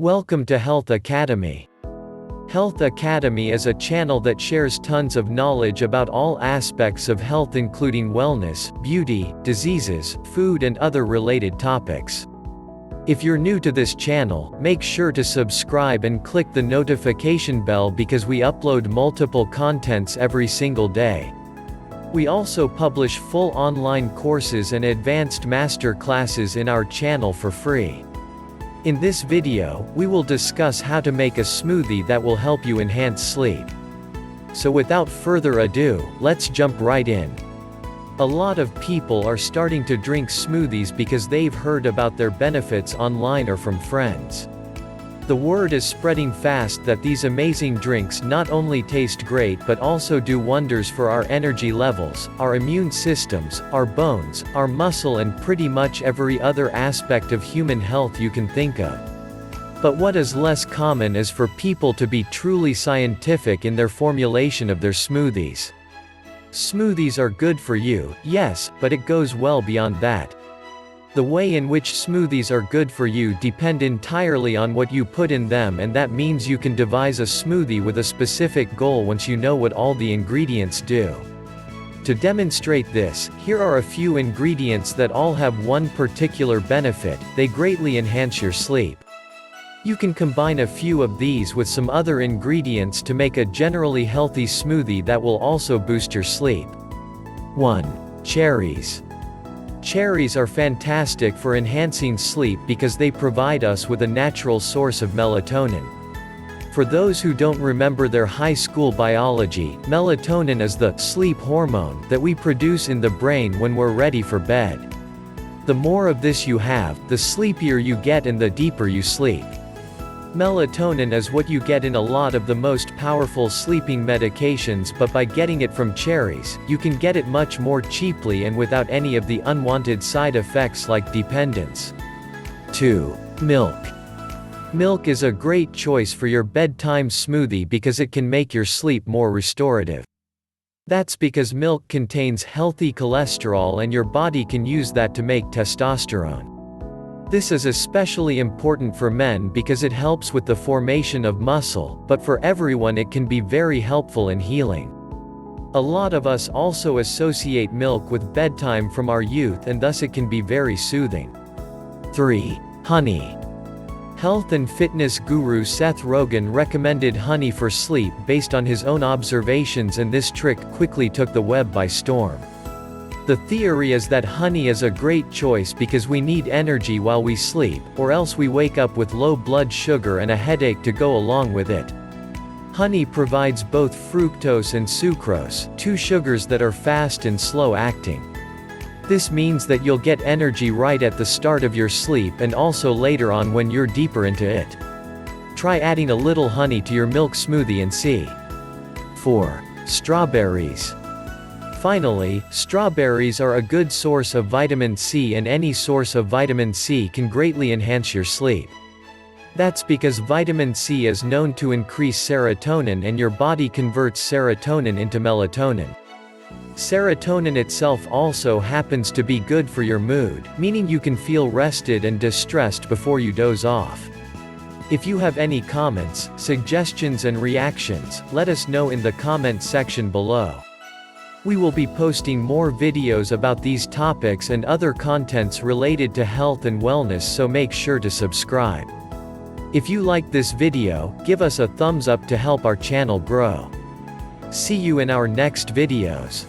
Welcome to Health Academy. Health Academy is a channel that shares tons of knowledge about all aspects of health, including wellness, beauty, diseases, food, and other related topics. If you're new to this channel, make sure to subscribe and click the notification bell because we upload multiple contents every single day. We also publish full online courses and advanced master classes in our channel for free. In this video, we will discuss how to make a smoothie that will help you enhance sleep. So without further ado, let's jump right in. A lot of people are starting to drink smoothies because they've heard about their benefits online or from friends. The word is spreading fast that these amazing drinks not only taste great but also do wonders for our energy levels, our immune systems, our bones, our muscle, and pretty much every other aspect of human health you can think of. But what is less common is for people to be truly scientific in their formulation of their smoothies. Smoothies are good for you, yes, but it goes well beyond that. The way in which smoothies are good for you depend entirely on what you put in them, and that means you can devise a smoothie with a specific goal once you know what all the ingredients do. To demonstrate this, here are a few ingredients that all have one particular benefit: they greatly enhance your sleep. You can combine a few of these with some other ingredients to make a generally healthy smoothie that will also boost your sleep. 1. Cherries. Cherries are fantastic for enhancing sleep because they provide us with a natural source of melatonin. For those who don't remember their high school biology, melatonin is the sleep hormone that we produce in the brain when we're ready for bed. The more of this you have, the sleepier you get and the deeper you sleep. Melatonin is what you get in a lot of the most powerful sleeping medications, but by getting it from cherries, you can get it much more cheaply and without any of the unwanted side effects like dependence. 2. Milk. Milk is a great choice for your bedtime smoothie because it can make your sleep more restorative. That's because milk contains healthy cholesterol and your body can use that to make testosterone. This is especially important for men because it helps with the formation of muscle, but for everyone it can be very helpful in healing. A lot of us also associate milk with bedtime from our youth, and thus it can be very soothing. 3. Honey. Health and fitness guru Seth Rogen recommended honey for sleep based on his own observations, and this trick quickly took the web by storm. The theory is that honey is a great choice because we need energy while we sleep, or else we wake up with low blood sugar and a headache to go along with it. Honey provides both fructose and sucrose, two sugars that are fast and slow acting. This means that you'll get energy right at the start of your sleep and also later on when you're deeper into it. Try adding a little honey to your milk smoothie and see. 4. Strawberries. Finally, strawberries are a good source of vitamin C, and any source of vitamin C can greatly enhance your sleep. That's because vitamin C is known to increase serotonin, and your body converts serotonin into melatonin. Serotonin itself also happens to be good for your mood, meaning you can feel rested and distressed before you doze off. If you have any comments, suggestions, and reactions, let us know in the comment section below. We will be posting more videos about these topics and other contents related to health and wellness, so make sure to subscribe. If you like this video, give us a thumbs up to help our channel grow. See you in our next videos.